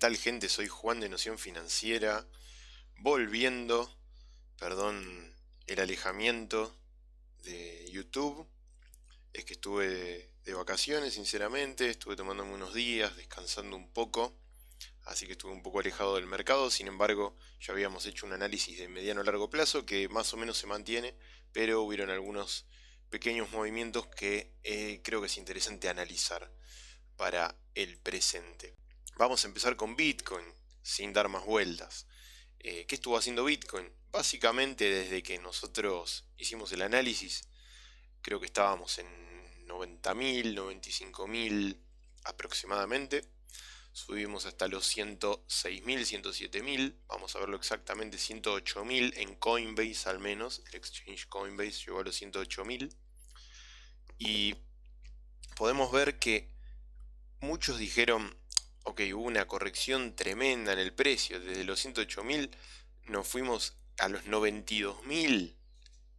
tal, gente? Soy Juan de Noción Financiera, volviendo, perdón, el alejamiento de YouTube. Es que estuve de vacaciones, sinceramente, estuve tomándome unos días, descansando un poco, así que estuve un poco alejado del mercado. Sin embargo, ya habíamos hecho un análisis de mediano a largo plazo que más o menos se mantiene, pero hubieron algunos pequeños movimientos que creo que es interesante analizar para el presente. Vamos a empezar con Bitcoin, sin dar más vueltas. ¿Qué estuvo haciendo Bitcoin? Básicamente desde que nosotros hicimos el análisis, creo que estábamos en 90.000, 95.000 aproximadamente. Subimos hasta los 106.000, 107.000. Vamos a verlo exactamente, 108.000 en Coinbase al menos. El exchange Coinbase llegó a los 108.000. Y podemos ver que muchos dijeron, ok, hubo una corrección tremenda en el precio. Desde los 108.000 nos fuimos a los 92.000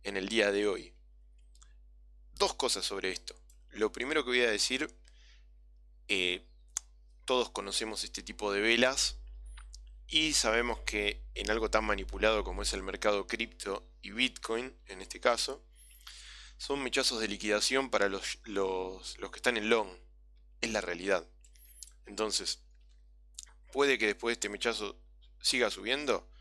en el día de hoy. Dos cosas sobre esto. Lo primero que voy a decir, eh, todos conocemos este tipo de velas y sabemos que en algo tan manipulado como es el mercado cripto y Bitcoin, en este caso, son mechazos de liquidación para los que están en long. Es la realidad. Entonces, ¿puede que después de este mechazo siga subiendo?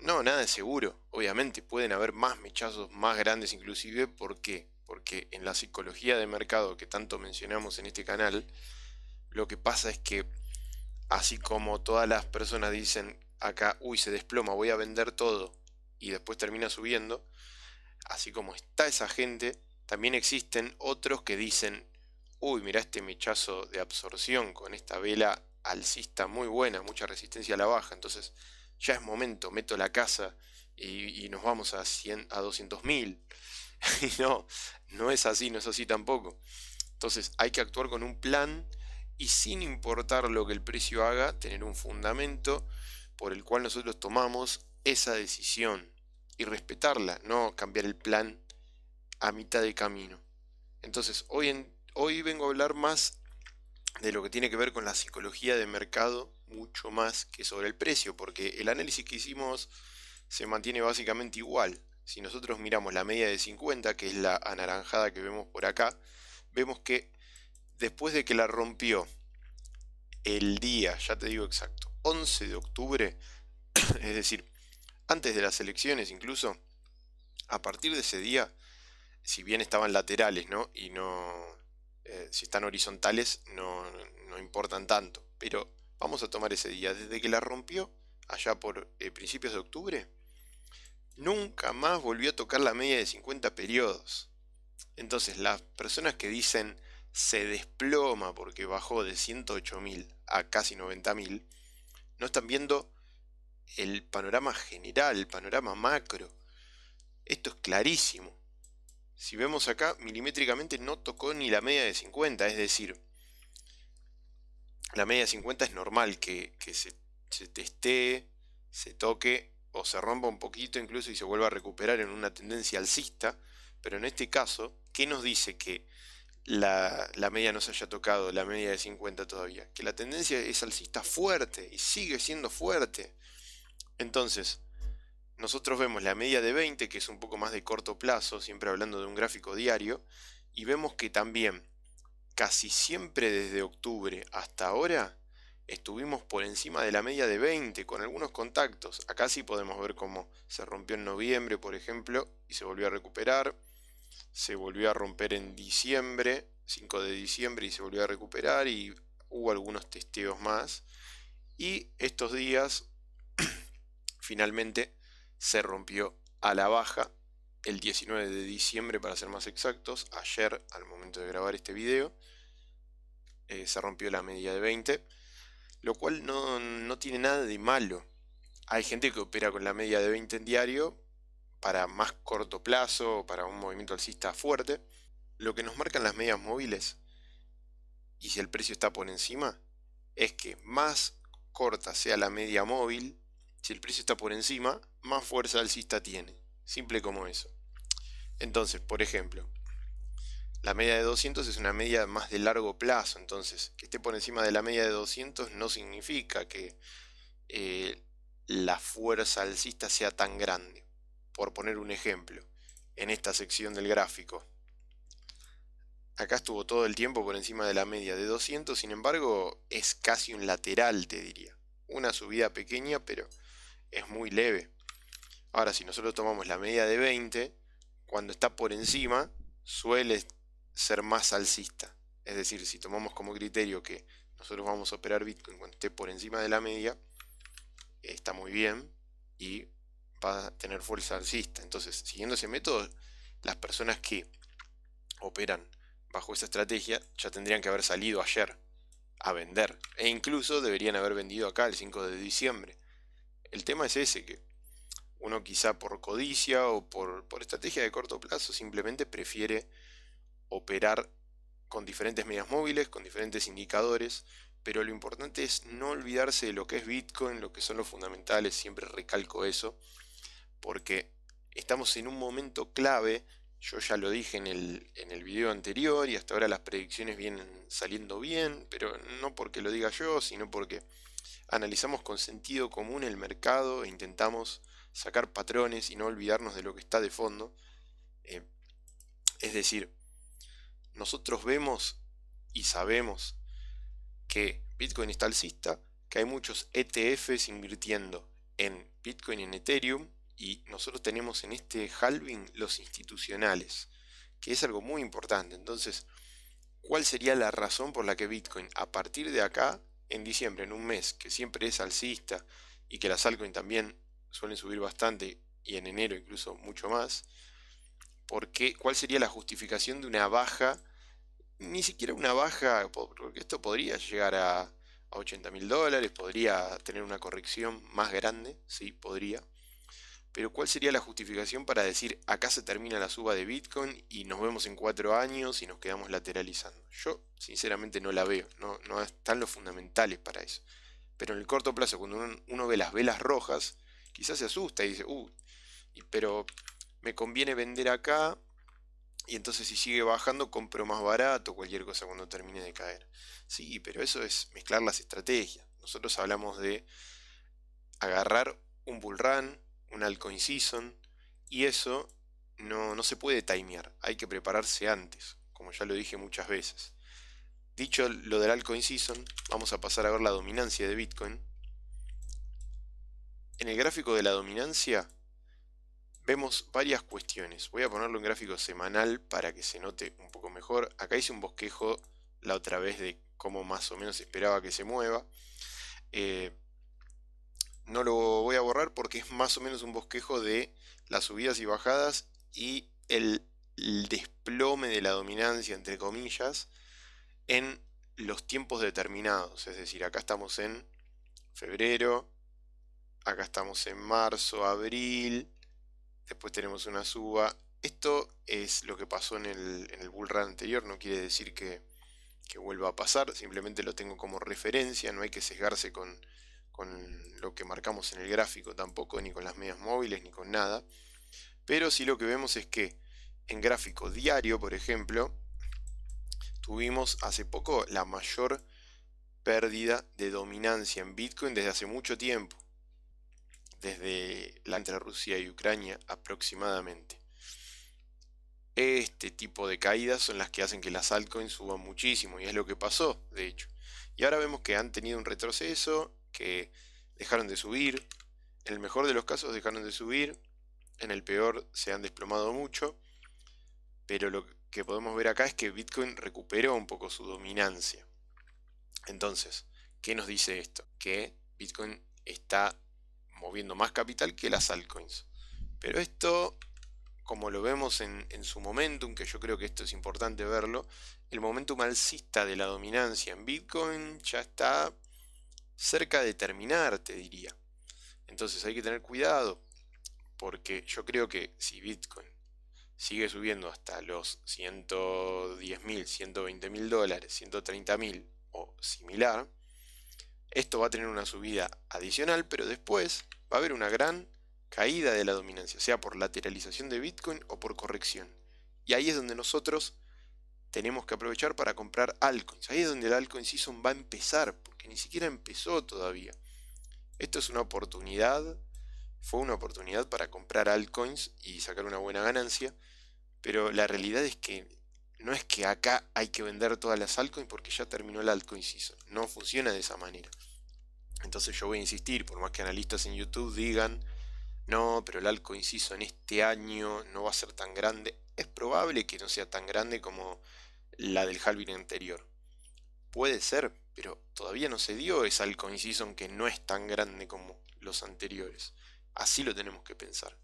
No, nada es seguro. Obviamente pueden haber más mechazos más grandes inclusive. ¿Por qué? Porque en la psicología de mercado que tanto mencionamos en este canal, lo que pasa es que así como todas las personas dicen acá, uy, se desploma, voy a vender todo y después termina subiendo, así como está esa gente, también existen otros que dicen, uy, mira este mechazo de absorción con esta vela alcista muy buena, mucha resistencia a la baja, entonces ya es momento, meto la casa y nos vamos a 100, a 200.000. Y no, no es así, no es así tampoco. Entonces hay que actuar con un plan y sin importar lo que el precio haga, tener un fundamento por el cual nosotros tomamos esa decisión y respetarla, no cambiar el plan a mitad de camino. Entonces, hoy vengo a hablar más de lo que tiene que ver con la psicología de mercado, mucho más que sobre el precio, porque el análisis que hicimos se mantiene básicamente igual. Si nosotros miramos la media de 50, que es la anaranjada que vemos por acá, vemos que después de que la rompió el día, ya te digo exacto, 11 de octubre, es decir, antes de las elecciones incluso, a partir de ese día, si bien estaban laterales, ¿no? Y no, si están horizontales, no importan tanto. Pero vamos a tomar ese día, desde que la rompió, allá por principios de octubre, nunca más volvió a tocar la media de 50 periodos. Entonces, las personas que dicen se desploma porque bajó de 108.000 a casi 90.000, no están viendo el panorama general, el panorama macro. Esto es clarísimo. Si vemos acá, milimétricamente no tocó ni la media de 50, es decir, la media de 50 es normal que se testee, se toque o se rompa un poquito incluso y se vuelva a recuperar en una tendencia alcista, pero en este caso, ¿qué nos dice que la media no se haya tocado, la media de 50 todavía? Que la tendencia es alcista fuerte y sigue siendo fuerte. Entonces, nosotros vemos la media de 20, que es un poco más de corto plazo, siempre hablando de un gráfico diario, y vemos que también casi siempre desde octubre hasta ahora estuvimos por encima de la media de 20 con algunos contactos. Acá sí podemos ver cómo se rompió en noviembre, por ejemplo, y se volvió a recuperar. Se volvió a romper en diciembre, 5 de diciembre, y se volvió a recuperar y hubo algunos testeos más. Y estos días finalmente se rompió a la baja el 19 de diciembre para ser más exactos, ayer al momento de grabar este video, se rompió la media de 20, lo cual no tiene nada de malo. Hay gente que opera con la media de 20 en diario para más corto plazo, para un movimiento alcista fuerte. Lo que nos marcan las medias móviles, y si el precio está por encima, es que más corta sea la media móvil, si el precio está por encima, más fuerza alcista tiene. Simple como eso. Entonces, por ejemplo, La media de 200 es una media más de largo plazo, entonces que esté por encima de la media de 200 no significa que eh, la fuerza alcista sea tan grande. Por poner un ejemplo, en esta sección del gráfico, acá estuvo todo el tiempo por encima de la media de 200, sin embargo es casi un lateral, te diría. Una subida pequeña, pero es muy leve. Ahora, si nosotros tomamos la media de 20, cuando está por encima, suele ser más alcista. Es decir, si tomamos como criterio que nosotros vamos a operar Bitcoin cuando esté por encima de la media, está muy bien y va a tener fuerza alcista. Entonces, siguiendo ese método, las personas que operan bajo esa estrategia ya tendrían que haber salido ayer a vender. E incluso deberían haber vendido acá el 5 de diciembre. El tema es ese, que uno quizá por codicia o por estrategia de corto plazo simplemente prefiere operar con diferentes medias móviles, con diferentes indicadores, pero lo importante es no olvidarse de lo que es Bitcoin, lo que son los fundamentales, siempre recalco eso, porque estamos en un momento clave. Yo ya lo dije en el video anterior y hasta ahora las predicciones vienen saliendo bien, pero no porque lo diga yo, sino porque analizamos con sentido común el mercado e intentamos sacar patrones y no olvidarnos de lo que está de fondo. Eh, es decir, nosotros vemos y sabemos que Bitcoin está alcista, que hay muchos ETFs invirtiendo en Bitcoin y en Ethereum, y nosotros tenemos en este halving los institucionales, que es algo muy importante. Entonces, ¿cuál sería la razón por la que Bitcoin a partir de acá, en diciembre, en un mes que siempre es alcista y que las altcoins también suelen subir bastante y en enero incluso mucho más, cuál sería la justificación de una baja, ni siquiera una baja, porque esto podría llegar a $80.000, podría tener una corrección más grande, sí, podría, pero ¿cuál sería la justificación para decir acá se termina la suba de Bitcoin y nos vemos en 4 años y nos quedamos lateralizando? Yo sinceramente no la veo, no están los fundamentales para eso. Pero en el corto plazo, cuando uno ve las velas rojas, quizás se asusta y dice, pero me conviene vender acá y entonces si sigue bajando compro más barato cualquier cosa cuando termine de caer. Sí, pero eso es mezclar las estrategias. Nosotros hablamos de agarrar un bull run, un altcoin season, y eso no se puede timear, hay que prepararse antes, como ya lo dije muchas veces. Dicho lo del altcoin season, vamos a pasar a ver la dominancia de Bitcoin. En el gráfico de la dominancia vemos varias cuestiones. Voy a ponerlo en gráfico semanal para que se note un poco mejor. Acá hice un bosquejo la otra vez de cómo más o menos esperaba que se mueva. Eh, no lo voy a borrar porque es más o menos un bosquejo de las subidas y bajadas y el desplome de la dominancia, entre comillas, en los tiempos determinados. Es decir, acá estamos en febrero, acá estamos en marzo, abril, después tenemos una suba. Esto es lo que pasó en el bull run anterior, no quiere decir que vuelva a pasar, simplemente lo tengo como referencia, no hay que sesgarse con lo que marcamos en el gráfico tampoco, ni con las medias móviles, ni con nada. Pero sí lo que vemos es que en gráfico diario, por ejemplo, tuvimos hace poco la mayor pérdida de dominancia en Bitcoin desde hace mucho tiempo, desde la entre Rusia y Ucrania aproximadamente. Este tipo de caídas son las que hacen que las altcoins suban muchísimo y es lo que pasó, de hecho. Y ahora vemos que han tenido un retroceso, que dejaron de subir. En el mejor de los casos dejaron de subir, en el peor se han desplomado mucho, pero lo que podemos ver acá es que Bitcoin recuperó un poco su dominancia. Entonces, ¿qué nos dice esto? Que Bitcoin está moviendo más capital que las altcoins. Pero esto, como lo vemos en su momentum, que yo creo que esto es importante verlo, el momentum alcista de la dominancia en Bitcoin ya está cerca de terminar, te diría. Entonces hay que tener cuidado, porque yo creo que si Bitcoin sigue subiendo hasta los 110.000, $120.000, 130.000 o similar, esto va a tener una subida adicional, pero después va a haber una gran caída de la dominancia, sea por lateralización de Bitcoin o por corrección. Y ahí es donde nosotros tenemos que aprovechar para comprar altcoins. Ahí es donde el altcoin season va a empezar, porque ni siquiera empezó todavía. Esto es una oportunidad, fue una oportunidad para comprar altcoins y sacar una buena ganancia, pero la realidad es que no es que acá hay que vender todas las altcoins porque ya terminó el altcoin season. No funciona de esa manera. Entonces yo voy a insistir, por más que analistas en YouTube digan, no, pero el altcoin season este año no va a ser tan grande. Es probable que no sea tan grande como la del halving anterior. Puede ser, pero todavía no se dio esa altcoin season que no es tan grande como los anteriores. Así lo tenemos que pensar.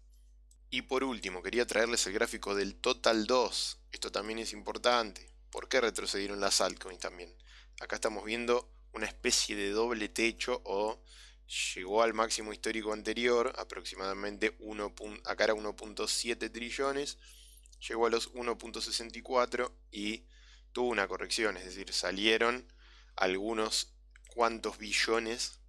Y por último, quería traerles el gráfico del Total 2. Esto también es importante. ¿Por qué retrocedieron las altcoins también? Acá estamos viendo una especie de doble techo o llegó al máximo histórico anterior, aproximadamente acá era 1.7 trillones, llegó a los 1.64 y tuvo una corrección, es decir, salieron algunos cuantos billones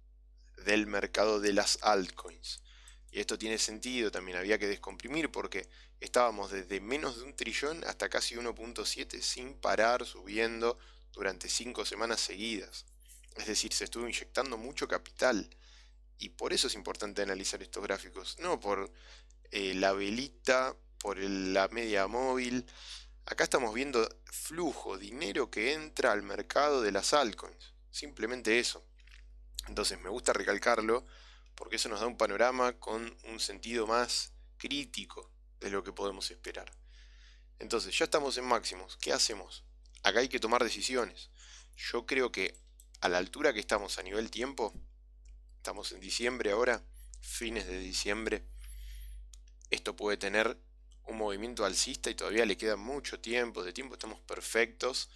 del mercado de las altcoins. Y esto tiene sentido, también había que descomprimir porque estábamos desde menos de un trillón hasta casi 1.7 sin parar, subiendo durante 5 semanas seguidas. Es decir, se estuvo inyectando mucho capital. Y por eso es importante analizar estos gráficos, no por la velita, por la media móvil. Acá estamos viendo flujo, dinero que entra al mercado de las altcoins. Simplemente eso. Entonces me gusta recalcarlo porque eso nos da un panorama con un sentido más crítico de lo que podemos esperar. Entonces ya estamos en máximos. ¿Qué hacemos? Acá hay que tomar decisiones. Yo creo que a la altura que estamos a nivel tiempo, estamos en diciembre ahora, fines de diciembre, esto puede tener un movimiento alcista y todavía le queda mucho tiempo, de tiempo estamos perfectos.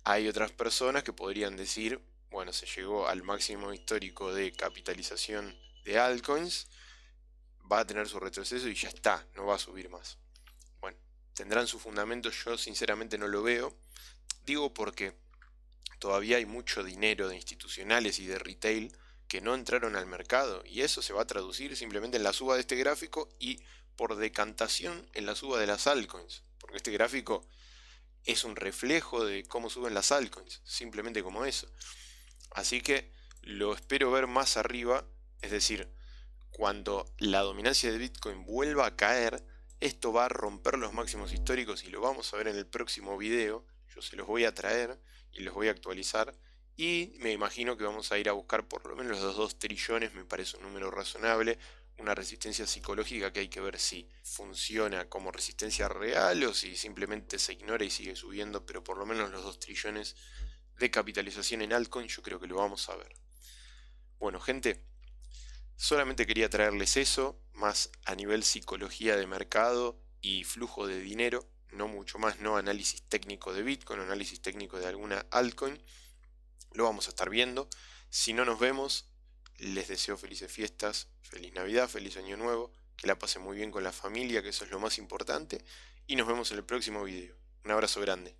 Hay otras personas que podrían decir, bueno, se llegó al máximo histórico de capitalización de altcoins, va a tener su retroceso y ya está, no va a subir más. Bueno, tendrán su fundamento, yo sinceramente no lo veo. Digo porque todavía hay mucho dinero de institucionales y de retail que no entraron al mercado y eso se va a traducir simplemente en la suba de este gráfico y por decantación en la suba de las altcoins, porque este gráfico es un reflejo de cómo suben las altcoins, simplemente como eso. Así que lo espero ver más arriba, es decir, cuando la dominancia de Bitcoin vuelva a caer, esto va a romper los máximos históricos y lo vamos a ver en el próximo video. Yo se los voy a traer y los voy a actualizar. Y me imagino que vamos a ir a buscar por lo menos los 2 trillones, me parece un número razonable. Una resistencia psicológica que hay que ver si funciona como resistencia real o si simplemente se ignora y sigue subiendo, pero por lo menos los 2 trillones de capitalización en altcoin yo creo que lo vamos a ver. Bueno, gente, solamente quería traerles eso, más a nivel psicología de mercado y flujo de dinero, no mucho más, no análisis técnico de Bitcoin, análisis técnico de alguna altcoin. Lo vamos a estar viendo. Si no nos vemos, les deseo felices fiestas, feliz Navidad, feliz Año Nuevo, que la pasen muy bien con la familia, que eso es lo más importante, y nos vemos en el próximo video. Un abrazo grande.